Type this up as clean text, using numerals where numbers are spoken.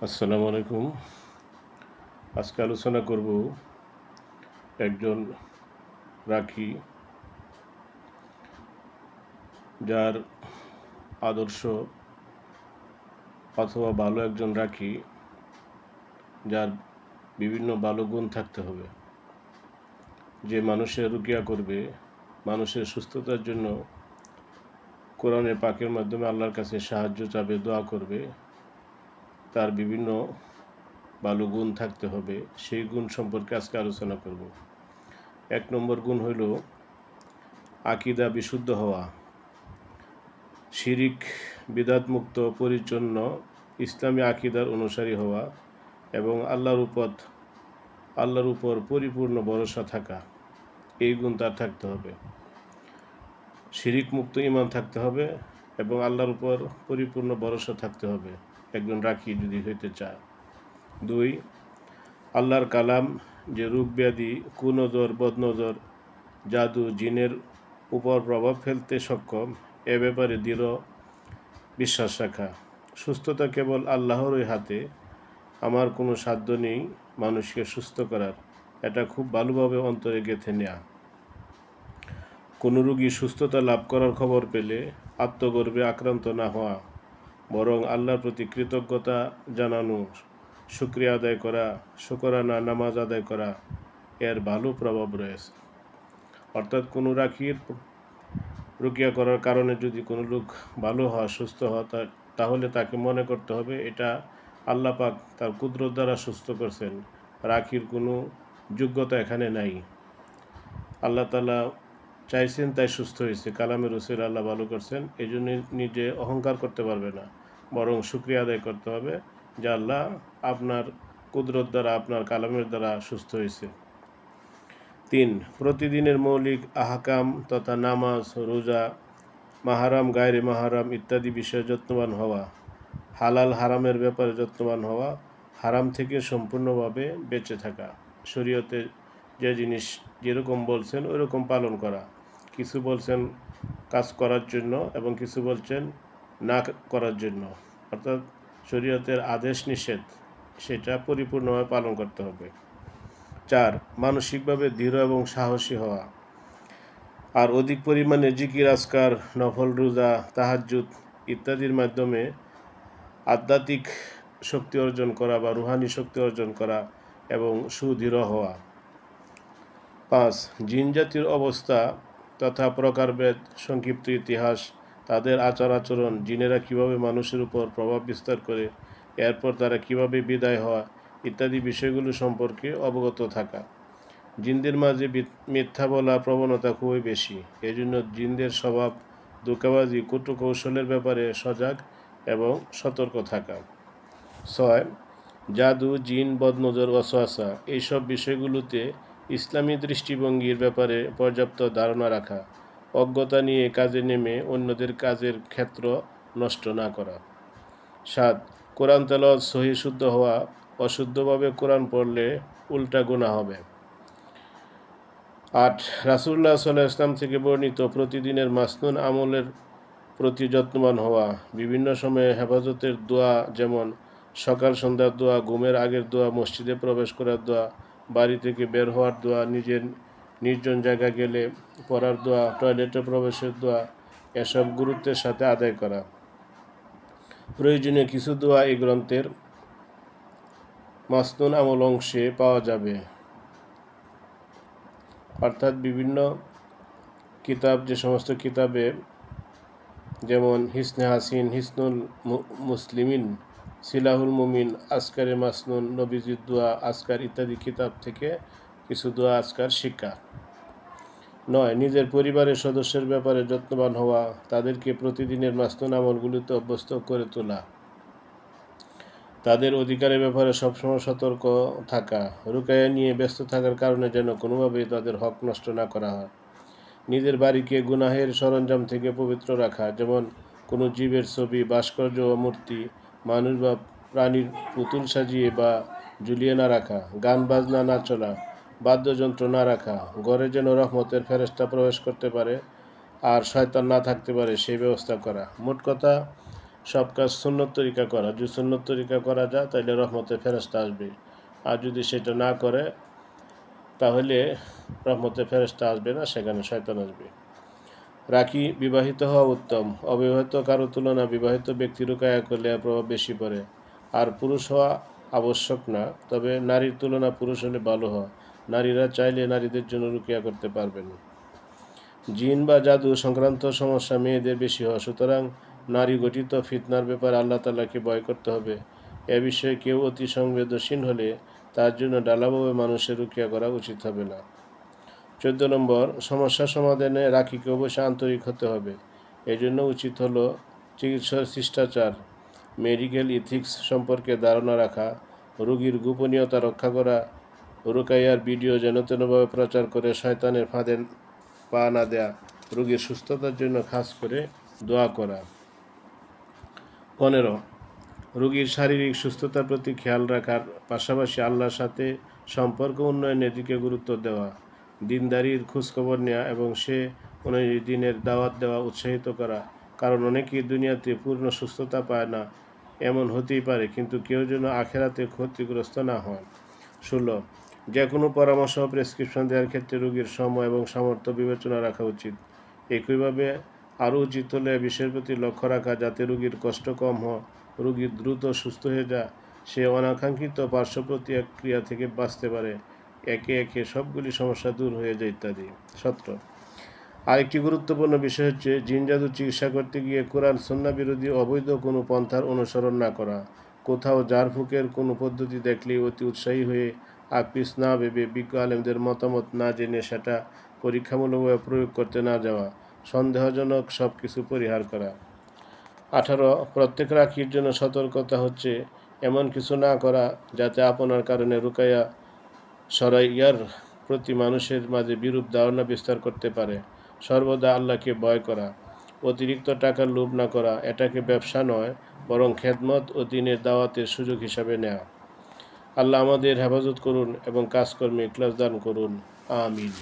আসসালামু আলাইকুম। আজকে আলোচনা করব একজন রাখি যার আদর্শ অথবা ভালো একজন রাখি যার বিভিন্ন ভালো গুণ থাকতে হবে, যে মানুষের রুকিয়া করবে, মানুষের সুস্থতার জন্য কোরআনে পাকের মাধ্যমে আল্লাহর কাছে সাহায্য চাবে, দোয়া করবে, তার বিভিন্ন ভালো গুণ থাকতে হবে। সেই গুণ সম্পর্কে আজকে আলোচনা করব। 1 নম্বর গুণ হইল আকীদা বিশুদ্ধ হওয়া, শিরিক বিদআতমুক্ত পরিচ্ছন্ন ইসলামী আকীদার অনুসারী হওয়া এবং আল্লাহর উপর পরিপূর্ণ ভরসা থাকা, এই গুণ তার থাকতে হবে। শিরিক মুক্ত ঈমান থাকতে হবে এবং আল্লাহর উপর পরিপূর্ণ ভরসা থাকতে হবে একজন রাখি যদি হইতে চায়। 2, আল্লাহর কালাম যে রোগ ব্যাধি, কুনজর, বদনজর, জাদু, জিনের উপর প্রভাব ফেলতে সক্ষম, এ ব্যাপারে দৃঢ় বিশ্বাস রাখা। সুস্থতা কেবল আল্লাহরই হাতে, আমার কোনো সাধ্য নেই মানুষকে সুস্থ করার, এটা খুব ভালোভাবে অন্তরে গেঁথে নেয়া। কোনো রোগী সুস্থতা লাভ করার খবর পেলে আত্মগর্বে আক্রান্ত না হওয়া, বরং আল্লাহর প্রতি কৃতজ্ঞতা জানানো, শুকরিয়া আদায় করা, শুকরানা নামাজ আদায় করা, এর ভালো প্রভাব রয়েছে। অর্থাৎ কোনো রাখির রুকিয়া করার কারণে যদি কোনো লোক ভালো হয়, সুস্থ হয়, তাহলে তাকে মনে করতে হবে এটা আল্লাহ পাক তার কুদরত দ্বারা সুস্থ করছেন, রাখির কোনো যোগ্যতা এখানে নাই। আল্লাহ তাআলা চাইছেন তাই সুস্থ হয়েছে, কালামের উসিলায় আল্লাহ ভালো করছেন, এই জন্য নিজে অহংকার করতে পারবে না, বরং শুকরিয়া আদায় করতে হবে যে আল্লাহ আপনার কুদরত দ্বারা, আপনার কালামের দ্বারা সুস্থ হয়েছে। 3, প্রতিদিনের মৌলিক আহকাম তথা নামাজ, রোজা, মাহারাম, গায়রে মাহারাম ইত্যাদি বিষয়ে যত্নবান হওয়া, হালাল হারামের ব্যাপারে যত্নবান হওয়া, হারাম থেকে সম্পূর্ণভাবে বেঁচে থাকা, শরীয়তে যে জিনিস যেরকম বলছেন ওইরকম পালন করা, কিছু বলছেন কাজ করার জন্য এবং কিছু বলছেন না করার জন্য, অর্থাৎ শরীয়তের আদেশ নিষেধ সেটা পরিপূর্ণভাবে পালন করতে হবে। 4, মানসিকভাবে দৃঢ় এবং সাহসী হওয়া, আর অধিক পরিমাণে জিকির আজকার, নফল রোজা, তাহাজ্জুদ ইত্যাদির মাধ্যমে আধ্যাত্মিক শক্তি অর্জন করা বা রুহানি শক্তি অর্জন করা এবং সুদৃঢ় হওয়া। 5, জিন জাতির অবস্থা তথা প্রকারভেদ, সংক্ষিপ্ত ইতিহাস, তাদের আচার আচরণ, জিনেরা কীভাবে মানুষের উপর প্রভাব বিস্তার করে, এরপর তারা কীভাবে বিদায় হয় ইত্যাদি বিষয়গুলো সম্পর্কে অবগত থাকা। জিনদের মাঝে মিথ্যা বলা প্রবণতা খুবই বেশি, এজন্য জিনদের স্বভাব, ধোঁকাবাজি, কৌশলের ব্যাপারে সজাগ এবং সতর্ক থাকা। 6, জাদু, জিন, বদনজর, ওয়াসওয়াসা এইসব বিষয়গুলোতে ইসলামী দৃষ্টিভঙ্গির ব্যাপারে পর্যাপ্ত ধারণা রাখা, অজ্ঞতা নিয়ে কাজে নেমে অন্যদের কাজের ক্ষেত্র নষ্ট না করা। 7, কোরআন তেলাওয়াত সহিহ শুদ্ধ হওয়া, অশুদ্ধভাবে কোরআন পড়লে উল্টা গুনাহ হবে। 8, রাসূলুল্লাহ সাল্লাল্লাহু আলাইহি ওয়াসাল্লাম থেকে বর্ণিত প্রতিদিনের মাসনুন আমলের প্রতি যত্নবান হওয়া, বিভিন্ন সময়ে হেফাজতের দোয়া, যেমন সকাল সন্ধ্যার দোয়া, ঘুমের আগের দোয়া, মসজিদে প্রবেশ করার দোয়া, বাড়ি থেকে বের হওয়ার দোয়া, নিজের নির্জন জায়গা গেলে পড়ার দোয়া, টয়লেটে প্রবেশের দোয়া, এসব গুরুত্বের সাথে আদায় করা। প্রয়োজনীয় কিছু দোয়া এই গ্রন্থের মাসনুন আমল অংশে পাওয়া যাবে, অর্থাৎ বিভিন্ন কিতাব, যে সমস্ত কিতাবে যেমন হিসনে হাসিন, হিসনুল মুসলিমিন, সিলাহুল মুমিন, আজকারে মাসনুন, নবীজির দোয়া, আজকার ইত্যাদি কিতাব থেকে কিছু দোয়া আজকার শিক্ষা। 9, নিজের পরিবারের সদস্যের ব্যাপারে যত্নবান হওয়া, তাদেরকে প্রতিদিনের মাসনুন আমলগুলিতে অভ্যস্ত করে তোলা, তাদের অধিকারের ব্যাপারে সবসময় সতর্ক থাকা, রুকায়া নিয়ে ব্যস্ত থাকার কারণে যেন কোনোভাবেই তাদের হক নষ্ট না করা হয়। নিজের বাড়িকে গুনাহের সরঞ্জাম থেকে পবিত্র রাখা, যেমন কোনো জীবের ছবি, ভাস্কর্য ও মূর্তি, মানুষ বা প্রাণীর পুতুল সাজিয়ে বা ঝুলিয়ে না রাখা, গান বাজনা না চলা, বাদ্যযন্ত্র না রাখা, ঘরে যেন রহমতের ফেরেশতা প্রবেশ করতে পারে আর শয়তান না থাকতে পারে সেই ব্যবস্থা করা। মোট কথা, সব কাজ সুন্নত তরিকা করা, যদি সুন্নত তরিকা করা যায় তাহলে রহমতের ফেরেশতা আসবে, আর যদি সেটা না করে তাহলে রহমতের ফেরেশতা আসবে না, সেখানে শয়তান আসবে। রাখি বিবাহিত হওয়া উত্তম, অবিবাহিত কারো তুলনা বিবাহিত ব্যক্তি রুকায়া করলে এর প্রভাব বেশি পড়ে। আর পুরুষ হওয়া আবশ্যক না, তবে নারীর তুলনা পুরুষ হলে ভালো হয়। নারীরা চাইলে নারীদের জন্য রুকিয়া করতে পারবেন। জিন বা জাদু সংক্রান্ত সমস্যা মেয়েদের বেশি হয়, সুতরাং নারী গঠিত ফিতনার ব্যাপারে আল্লাহ তাআলাকে ভয় করতে হবে। এ বিষয়ে কেউ অতি সংবেদনশীল হলে তার জন্য ডালাভাবে মানুষের রুকিয়া করা উচিত হবে না। 14 নম্বর, সমস্যা সমাধানে রাখীকে অবশ্যই আন্তরিক হতে হবে। এই জন্য উচিত হলো চিকিৎসার শিষ্টাচার, মেডিকেল ইথিক্স সম্পর্কে ধারণা রাখা, রোগীর গোপনীয়তা রক্ষা করা, রুকাইয়ার ভিডিও যেন তেনভাবে প্রচার করে শয়তানের ফাঁদে পা না দেয়া, রোগীর সুস্থতার জন্য খাস করে দোয়া করা। 15, রোগীর শারীরিক সুস্থতার প্রতি খেয়াল রাখার পাশাপাশি আল্লাহর সাথে সম্পর্ক উন্নয়নের দিকে গুরুত্ব দেওয়া, দিনদারির খোঁজখবর নেওয়া এবং সে অনুযায়ী দিনের দাওয়াত দেওয়া উৎসাহিত করা। কারণ অনেকেই দুনিয়াতে পূর্ণ সুস্থতা পায় না, এমন হতেই পারে, কিন্তু কেউ যেন আখেরাতে ক্ষতিগ্রস্ত না হয়। 16, যে কোনো পরামর্শ ও প্রেসক্রিপশন দেওয়ার ক্ষেত্রে রোগীর সময় এবং সামর্থ্য বিবেচনা রাখা উচিত। একইভাবে আরও উচিত হলে বিষয়ের প্রতি লক্ষ্য রাখা, যাতে রোগীর কষ্ট কম হয়, রোগী দ্রুত সুস্থ হয়ে যায়, সে অনাকাঙ্ক্ষিত পার্শ্ব প্রতিক্রিয়া থেকে বাঁচতে পারে, একে একে সবগুলি সমস্যা দূর হয়ে যায় ইত্যাদি। 17, আরেকটি গুরুত্বপূর্ণ বিষয় হচ্ছে জিন জাদু চিকিৎসা করতে গিয়ে কোরআন সুন্নাহ বিরোধী অবৈধ কোনো পন্থার অনুসরণ না করা। কোথাও ঝাড়ফুঁকের কোনো পদ্ধতি দেখলেই অতি উৎসাহী হয়ে আপিস না ভেবে বিজ্ঞ আলেমদের মতামত না জেনে সেটা পরীক্ষামূলকভাবে প্রয়োগ করতে না যাওয়া, সন্দেহজনক সব কিছু পরিহার করা। 18, প্রত্যেক রাখির জন্য সতর্কতা হচ্ছে এমন কিছু না করা যাতে আপনার কারণে রুকাইয়া সরাইয়ার প্রতি মানুষের মাঝে বিরূপ ধারণা বিস্তার করতে পারে। সর্বদা আল্লাহকে ভয় করা, অতিরিক্ত টাকার লোভ না করা, এটাকে ব্যবসা নয় বরং খেদমত ও দ্বীনের দাওয়াতের সুযোগ হিসাবে নেওয়া। আল্লাহ আমাদের হেফাজত করুন এবং কাজকর্মে ইখলাস দান করুন। আমিন।